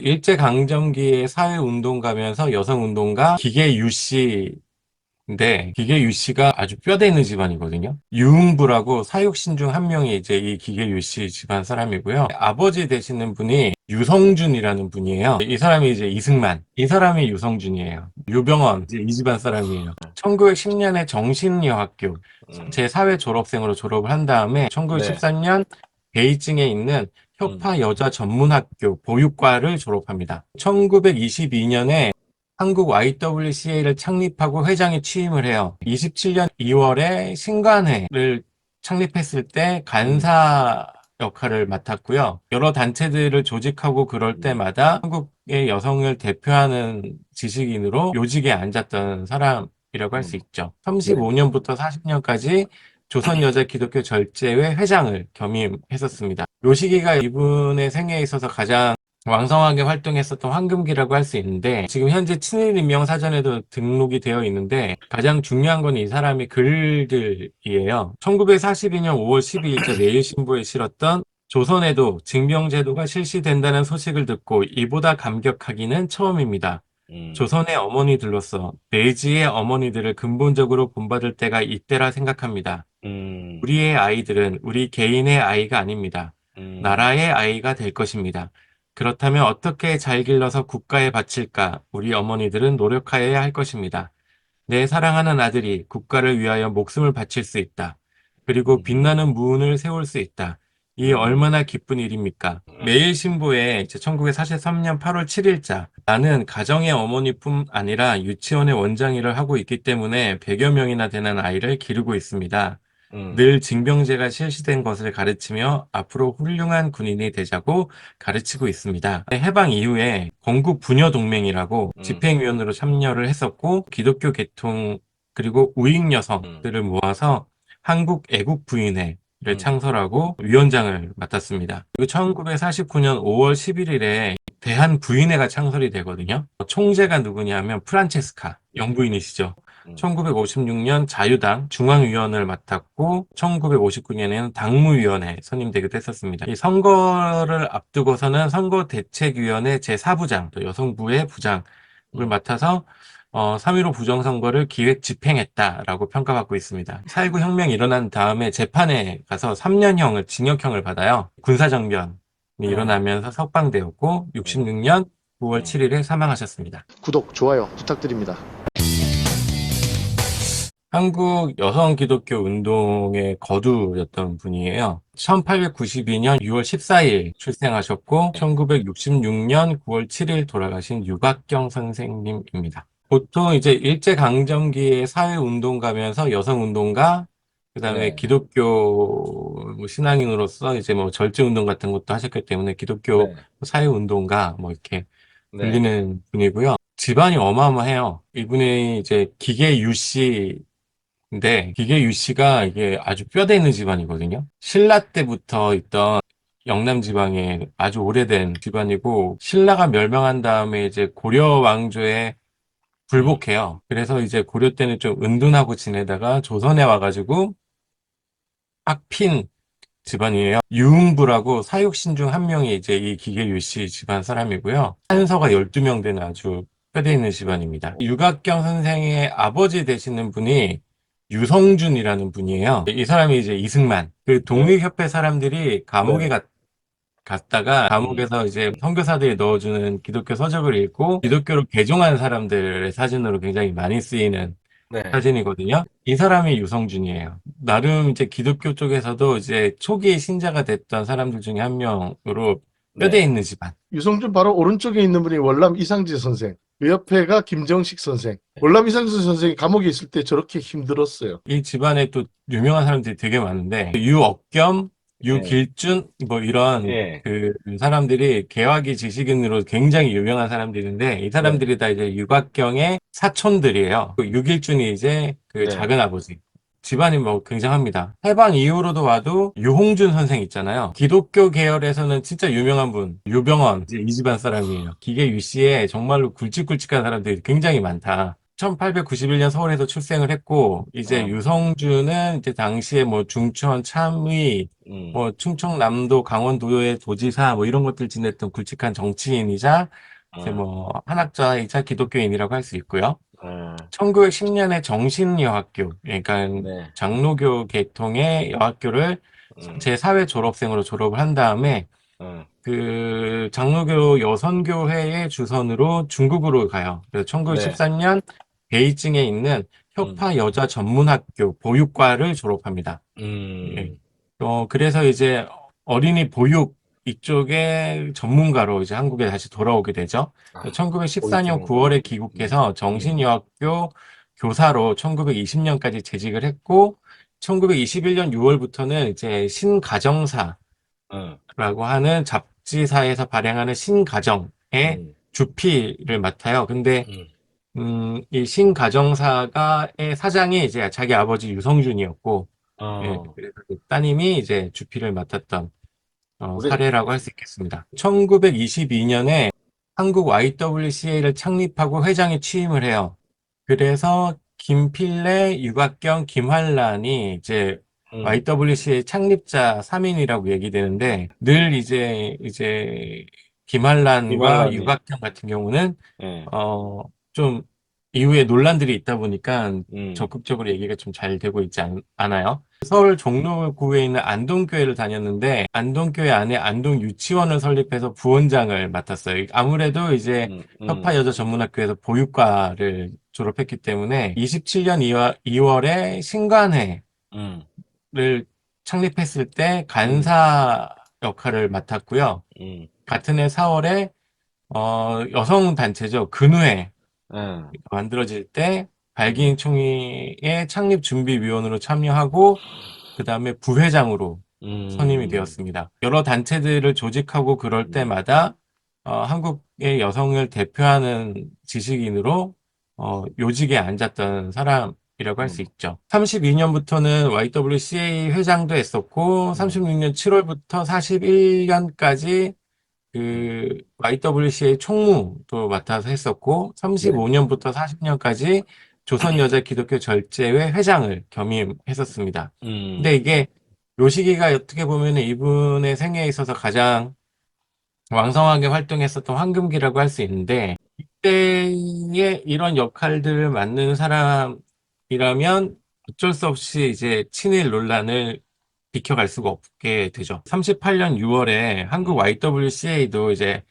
일제강점기에 사회운동가면서 여성운동가 기계유 씨인데, 기계유 씨가 아주 뼈대 있는 집안이거든요. 유흥부라고 사육신 중 한 명이 이제 이 기계유 씨 집안 사람이고요. 아버지 되시는 분이 유성준이라는 분이에요. 이 사람이 이제 이승만, 이 사람이 유성준이에요. 유병언, 이제 이 집안 사람이에요. 1910년에 정신여학교 제4회 졸업생으로 졸업을 한 다음에 네. 1913년 베이징에 있는 음. 효파 여자 전문학교 보육과를 졸업합니다. 1922년에 한국 YWCA를 창립하고 회장에 취임을 해요. 27년 2월에 신관회를 창립했을 때 음. 간사 역할을 맡았고요. 여러 단체들을 조직하고 그럴 음. 때마다 한국의 여성을 대표하는 지식인으로 요직에 앉았던 사람이라고 할 수 음. 있죠. 네. 35년부터 40년까지 조선여자기독교 절제회 회장을 겸임했었습니다. 요 시기가 이분의 생애에 있어서 가장 왕성하게 활동했었던 황금기라고 할 수 있는데, 지금 현재 친일인명사전에도 등록이 되어 있는데 가장 중요한 건 이 사람의 글들이에요. 1942년 5월 12일자 매일신보에 실었던 조선에도 징병제도가 실시된다는 소식을 듣고 이보다 감격하기는 처음입니다. 음. 조선의 어머니들로서 내지의 어머니들을 근본적으로 본받을 때가 이때라 생각합니다. 음. 우리의 아이들은 우리 개인의 아이가 아닙니다. 음. 나라의 아이가 될 것입니다. 그렇다면 어떻게 잘 길러서 국가에 바칠까 우리 어머니들은 노력하여야 할 것입니다. 내 사랑하는 아들이 국가를 위하여 목숨을 바칠 수 있다. 그리고 음. 빛나는 무운을 세울 수 있다. 이 음. 얼마나 기쁜 일입니까? 매일신보에 이제 1943년 8월 7일자 나는 가정의 어머니뿐 아니라 유치원의 원장 일을 하고 있기 때문에 100여 명이나 되는 아이를 기르고 있습니다. 음. 늘 징병제가 실시된 것을 가르치며 앞으로 훌륭한 군인이 되자고 가르치고 있습니다. 해방 이후에 건국 부녀 동맹이라고 음. 집행위원으로 참여를 했었고 기독교 계통 그리고 우익 음. 여성들을 모아서 한국 애국 부인회를 음. 창설하고 위원장을 맡았습니다. 그리고 1949년 5월 11일에 대한 부인회가 창설이 되거든요. 총재가 누구냐면 프란체스카 영부인이시죠. 음. 1956년 자유당 중앙위원을 맡았고 1959년에는 당무위원회 선임되기도 했었습니다. 이 선거를 앞두고서는 선거대책위원회 제4부장, 또 여성부의 부장을 음. 맡아서 3.15 부정선거를 기획 집행했다라고 평가받고 있습니다. 4.19 혁명이 일어난 다음에 재판에 가서 3년형을 징역형을 받아요. 군사정변이 음. 일어나면서 석방되었고 음. 66년 9월 음. 7일에 사망하셨습니다. 구독, 좋아요 부탁드립니다. 한국 여성 기독교 운동의 거두였던 분이에요. 1892년 6월 14일 출생하셨고, 1966년 9월 7일 돌아가신 유각경 선생님입니다. 보통 이제 일제강점기에 사회운동가면서 여성운동가, 그 다음에 네. 기독교 뭐 신앙인으로서 이제 뭐 절제운동 같은 것도 하셨기 때문에 기독교 네. 사회운동가 뭐 이렇게 네. 불리는 분이고요. 집안이 어마어마해요. 이분이 이제 기계유 씨 근데 기계유 씨가 이게 아주 뼈대 있는 집안이거든요. 신라 때부터 있던 영남 지방에 아주 오래된 집안이고 신라가 멸망한 다음에 이제 고려 왕조에 음. 불복해요. 그래서 이제 고려 때는 좀 은둔하고 지내다가 조선에 와가지고 확 핀 집안이에요. 유흥부라고 사육신 중 한 명이 이제 이 기계유 씨 집안 사람이고요. 한서가 12명 되는 아주 뼈대 있는 집안입니다. 유각경 선생의 아버지 되시는 분이 유성준이라는 분이에요. 이 사람이 이제 이승만. 그 네. 독립협회 사람들이 감옥에 네. 갔다가 음. 감옥에서 이제 선교사들이 넣어주는 기독교 서적을 읽고 기독교로 개종한 사람들의 사진으로 굉장히 많이 쓰이는 네. 사진이거든요. 이 사람이 유성준이에요. 나름 이제 기독교 쪽에서도 이제 초기 신자가 됐던 사람들 중에 한 명으로 뼈대 네. 있는 집안. 유성준 바로 오른쪽에 있는 분이 월남 이상지 선생, 그 옆에가 김정식 선생. 월남 이상지 선생이 감옥에 있을 때 저렇게 힘들었어요. 이 집안에 또 유명한 사람들이 되게 많은데 유억겸, 예. 유길준 뭐 이런 예. 그 사람들이 개화기 지식인으로 굉장히 유명한 사람들인데 이 네. 사람들이 다 이제 유각경의 사촌들이에요. 그 유길준이 이제 그 네. 작은 아버지. 집안이 뭐 굉장합니다. 해방 이후로도 와도 유홍준 선생 있잖아요. 기독교 계열에서는 진짜 유명한 분, 유병언 이제 이 집안 사람이에요. 기계 유 씨에 정말로 굵직굵직한 사람들이 굉장히 많다. 1891년 서울에서 출생을 했고, 이제 유성준은 이제 당시에 뭐 중천, 참의, 뭐 충청남도, 강원도의 도지사 뭐 이런 것들 지냈던 굵직한 정치인이자 이제 뭐 한학자이자 기독교인이라고 할 수 있고요. 1910년에 정신여학교, 그러니까 네. 장로교 계통의 여학교를 제4회 졸업생으로 졸업을 한 다음에 그 장로교 여선교회의 주선으로 중국으로 가요. 그래서 네. 1914년 베이징에 있는 협화 여자 전문학교 보육과를 졸업합니다. 예. 그래서 이제 어린이 보육 이쪽의 전문가로 이제 한국에 다시 돌아오게 되죠. 1914년 9월에 귀국해서 정신여학교 교사로 1920년까지 재직을 했고, 1921년 6월부터는 이제 신가정사라고 하는 잡지사에서 발행하는 신가정의 주필을 맡아요. 근데 이 신가정사가의 사장이 이제 자기 아버지 유성준이었고, 예, 그래서 그 따님이 이제 주필을 맡았던 사례라고 할 수 있겠습니다. 1922년에 한국 YWCA를 창립하고 회장에 취임을 해요. 그래서 김필래, 유각경, 김환란이 이제 YWCA 창립자 3인이라고 얘기되는데, 늘 이제 김환란과 김환란이. 유각경 같은 경우는 네. 좀 이후에 논란들이 있다 보니까 음. 적극적으로 얘기가 좀 잘 되고 있지 않아요. 서울 종로구에 있는 안동교회를 다녔는데, 안동교회 안에 안동유치원을 설립해서 부원장을 맡았어요. 아무래도 이제 협화여자전문학교에서 보육과를 졸업했기 때문에 27년 2월에 신관회를 창립했을 때 간사 역할을 맡았고요. 같은 해 4월에 여성단체죠. 근우회 만들어질 때 발기인 총회의 창립준비위원으로 참여하고, 그 다음에 부회장으로 선임이 되었습니다. 여러 단체들을 조직하고 그럴 때마다 한국의 여성을 대표하는 지식인으로 요직에 앉았던 사람이라고 할 수 있죠. 32년부터는 YWCA 회장도 했었고, 36년 7월부터 41년까지 그 YWCA 총무도 맡아서 했었고, 35년부터 40년까지 조선여자 기독교 절제회 회장을 겸임했었습니다. 근데 이게 요 시기가 어떻게 보면 이분의 생애에 있어서 가장 왕성하게 활동했었던 황금기라고 할 수 있는데, 이때에 이런 역할들을 맡는 사람이라면 어쩔 수 없이 이제 친일 논란을 비켜갈 수가 없게 되죠. 38년 6월에 한국 YWCA도 이제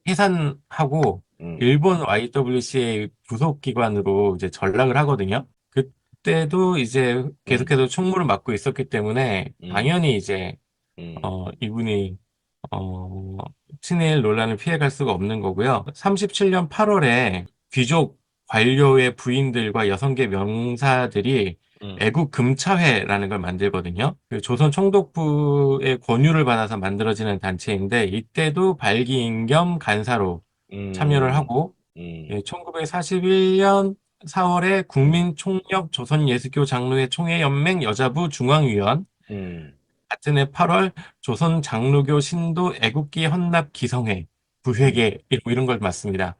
해산하고 일본 YWCA 부속 기관으로 이제 전락을 하거든요. 그때도 이제 계속해서 총무를 맡고 있었기 때문에 당연히 이제 이분이 친일 논란을 피해갈 수가 없는 거고요. 37년 8월에 귀족 관료의 부인들과 6개 명사들이 애국 금차회라는 걸 만들거든요. 그 조선 총독부의 권유를 받아서 만들어지는 단체인데, 이때도 발기인 겸 간사로 참여를 하고, 1941년 4월에 국민총력 조선예수교 장로회 총회연맹 여자부 중앙위원, 같은 해 8월 조선 장로교 신도 애국기 헌납 기성회 부회계 이런 걸 맡습니다.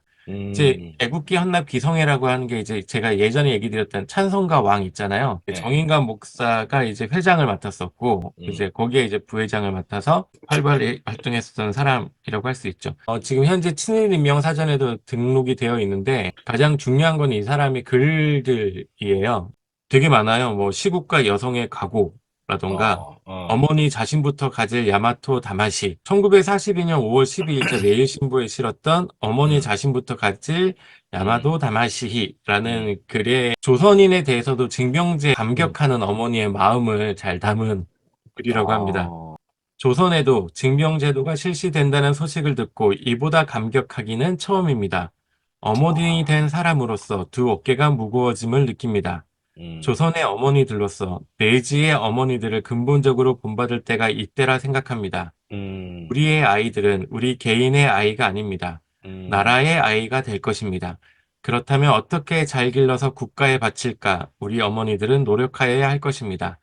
이제 애국기 헌납 기성회라고 하는 게 이제 제가 예전에 얘기 드렸던 찬송가 왕 있잖아요. 네. 정인관 목사가 이제 회장을 맡았었고, 이제 거기에 이제 부회장을 맡아서 활발히 활동했었던 사람이라고 할 수 있죠. 지금 현재 친일 인명 사전에도 등록이 되어 있는데, 가장 중요한 건 이 사람의 글들이에요. 되게 많아요. 뭐 시국과 여성의 각오라던가, 어머니 자신부터 가질 야마토 다마시, 1942년 5월 12일자 매일신보에 실었던 어머니 자신부터 가질 야마토 다마시히라는 글에 조선인에 대해서도 징병제에 감격하는 어머니의 마음을 잘 담은 글이라고 합니다. 조선에도 징병제도가 실시된다는 소식을 듣고 이보다 감격하기는 처음입니다. 어머니 된 사람으로서 두 어깨가 무거워짐을 느낍니다. 조선의 어머니들로서 내지의 어머니들을 근본적으로 본받을 때가 이때라 생각합니다. 우리의 아이들은 우리 개인의 아이가 아닙니다. 나라의 아이가 될 것입니다. 그렇다면 어떻게 잘 길러서 국가에 바칠까 우리 어머니들은 노력하여야 할 것입니다.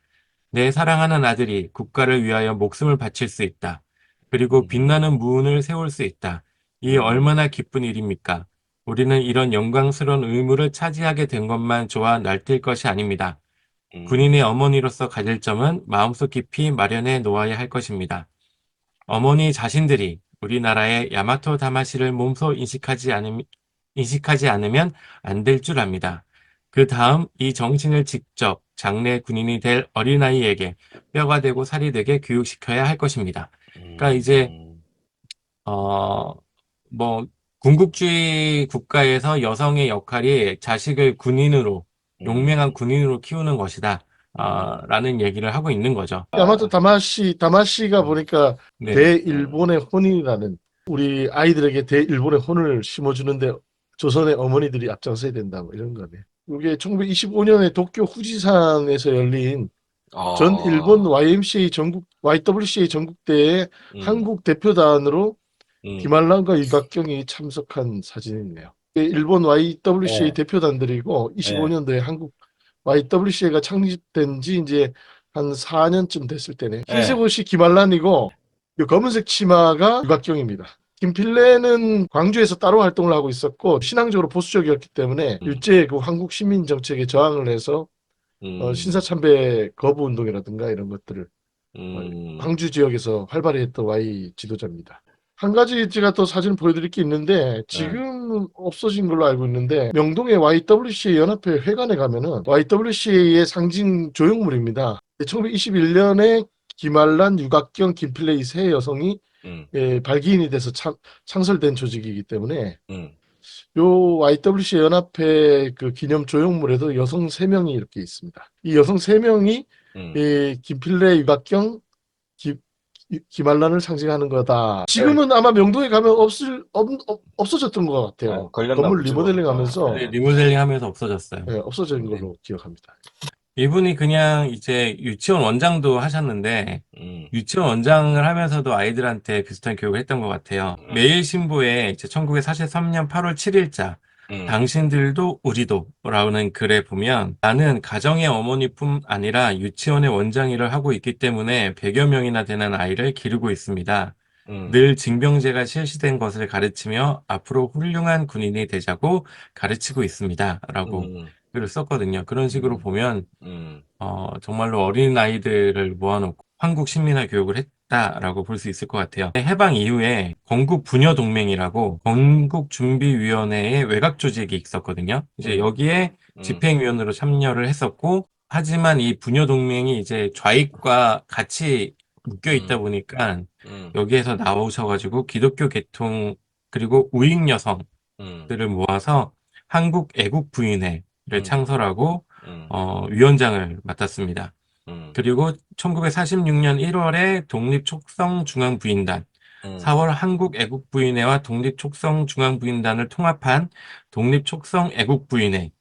내 사랑하는 아들이 국가를 위하여 목숨을 바칠 수 있다. 그리고 빛나는 무운을 세울 수 있다. 이 얼마나 기쁜 일입니까? 우리는 이런 영광스러운 의무를 차지하게 된 것만 좋아 날뛸 것이 아닙니다. 군인의 어머니로서 가질 점은 마음속 깊이 마련해 놓아야 할 것입니다. 어머니 자신들이 우리나라의 야마토 다마시를 몸소 인식하지 않으면 안 될 줄 압니다. 그 다음 이 정신을 직접 장래 군인이 될 어린아이에게 뼈가 되고 살이 되게 교육시켜야 할 것입니다. 그러니까 이제 어, 뭐 군국주의 국가에서 여성의 역할이 자식을 군인으로 용맹한 군인으로 키우는 것이다. 라는 얘기를 하고 있는 거죠. 야마토 다마시가 보니까 네. 대일본의 혼이라는 우리 아이들에게 대일본의 혼을 심어주는데 조선의 어머니들이 앞장서야 된다 뭐 이런 거네. 이게 1925년에 도쿄 후지산에서 열린 전 일본 YWCA 전국대회 한국 대표단으로 김알란과 유각경이 참석한 사진이네요. 일본 YWCA 대표단들이고 25년도에 한국 YWCA가 창립된 지 이제 한 4년쯤 됐을 때네. 흰색 옷이 김알란이고 이 검은색 치마가 유각경입니다. 김필래는 광주에서 따로 활동을 하고 있었고 신앙적으로 보수적이었기 때문에 일제 그 한국 시민 정책에 저항을 해서 신사참배 거부 운동이라든가 이런 것들을 광주 지역에서 활발히 했던 Y 지도자입니다. 한 가지 제가 또 사진 보여드릴 게 있는데 지금 없어진 걸로 알고 있는데 명동의 YWCA 연합회 회관에 가면은 YWCA의 상징 조형물입니다. 1921년에 김알란, 유각경, 김필래 이 세 여성이 발기인이 돼서 창설된 조직이기 때문에 요 YWCA 연합회 그 기념 조형물에도 여성 3명이 이렇게 있습니다. 이 여성 3명이 김필래, 유각경, 김알란을 상징하는 거다. 지금은 아마 명동에 가면 없어졌던 것 같아요. 건물 리모델링 하면서 네, 리모델링 하면서 없어졌어요. 없어진 걸로 기억합니다. 이분이 그냥 이제 유치원 원장도 하셨는데 유치원 원장을 하면서도 아이들한테 비슷한 교육을 했던 것 같아요. 매일신보에 이제 1943년 8월 7일자 당신들도 우리도 라는 글에 보면 나는 가정의 어머니뿐 아니라 유치원의 원장 일을 하고 있기 때문에 100여 명이나 되는 아이를 기르고 있습니다. 늘 징병제가 실시된 것을 가르치며 앞으로 훌륭한 군인이 되자고 가르치고 있습니다. 라고 글을 썼거든요. 그런 식으로 보면 정말로 어린 아이들을 모아놓고 한국 식민화 교육을 했다라고 볼 수 있을 것 같아요. 해방 이후에 건국부녀동맹이라고 건국준비위원회의 외곽 조직이 있었거든요. 이제 여기에 집행위원으로 참여를 했었고, 하지만 이 부녀동맹이 이제 좌익과 같이 묶여 있다 보니까 여기에서 나오셔가지고 기독교 계통 그리고 우익 여성들을 모아서 한국 애국부인회를 창설하고 위원장을 맡았습니다. 그리고 1946년 1월에 독립촉성중앙부인단, 4월 한국애국부인회와 독립촉성중앙부인단을 통합한 독립촉성애국부인회,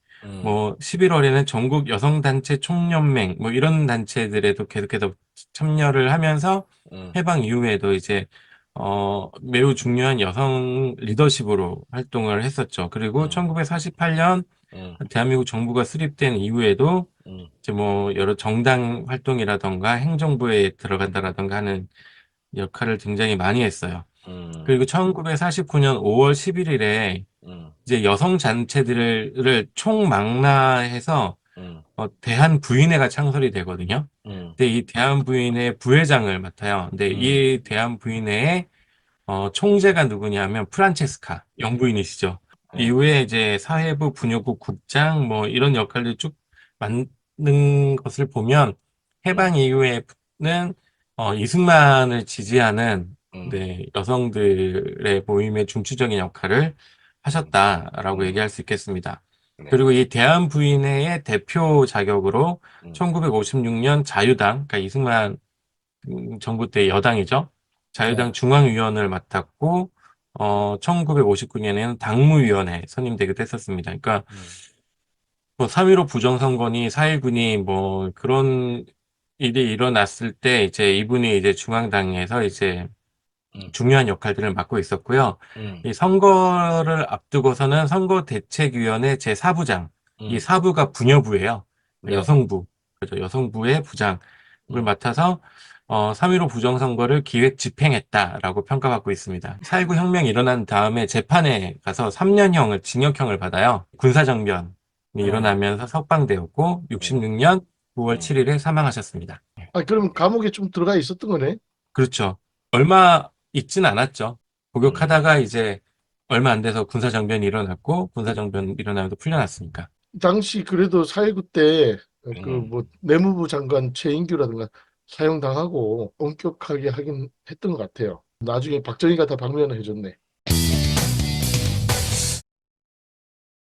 뭐 11월에는 전국 여성단체 총연맹, 뭐 이런 단체들에도 계속해서 참여를 하면서 해방 이후에도 이제 매우 중요한 여성 리더십으로 활동을 했었죠. 그리고 1948년 대한민국 정부가 수립된 이후에도 이제 뭐 여러 정당 활동이라던가 행정부에 들어간다라던가 하는 역할을 굉장히 많이 했어요. 그리고 1949년 5월 11일에 이제 여성 단체들을 총망라해서 대한부인회가 창설이 되거든요. 근데 이 대한부인회 부회장을 맡아요. 근데 이 대한부인회의 총재가 누구냐면 프란체스카 영부인이시죠. 이후에 이제 사회부 부녀국 국장 뭐 이런 역할을 쭉 맡는 것을 보면 해방 이후에는 이승만을 지지하는 네, 여성들의 모임의 중추적인 역할을 하셨다라고 얘기할 수 있겠습니다. 그리고 이 대한부인회의 대표 자격으로 1956년 자유당, 그러니까 이승만 정부 때 여당이죠. 자유당 중앙위원을 맡았고 1959년에는 당무위원회 선임되기도 했었습니다. 그러니까 뭐 3.15 부정선거니 4.19니 뭐 그런 일이 일어났을 때 이제 이분이 이제 중앙당에서 이제 중요한 역할들을 맡고 있었고요. 이 선거를 앞두고서는 선거대책위원회 제4부장, 이 사부가 부녀부예요. 네. 여성부, 그죠? 여성부의 부장을 맡아서 3.15 부정선거를 기획 집행했다라고 평가받고 있습니다. 4.19 혁명이 일어난 다음에 재판에 가서 3년형을, 징역형을 받아요. 군사정변이 일어나면서 석방되었고 66년 9월 7일에 사망하셨습니다. 아, 그럼 감옥에 좀 들어가 있었던 거네? 그렇죠. 얼마 있진 않았죠. 복역하다가 이제 얼마 안 돼서 군사정변이 일어났고 군사정변 일어나면서 풀려났으니까. 당시 그래도 4.19 때 그 음. 뭐 내무부 장관 최인규라든가 사형당하고 엄격하게 하긴 했던 것 같아요. 나중에 박정희가 다 방면을 해줬네.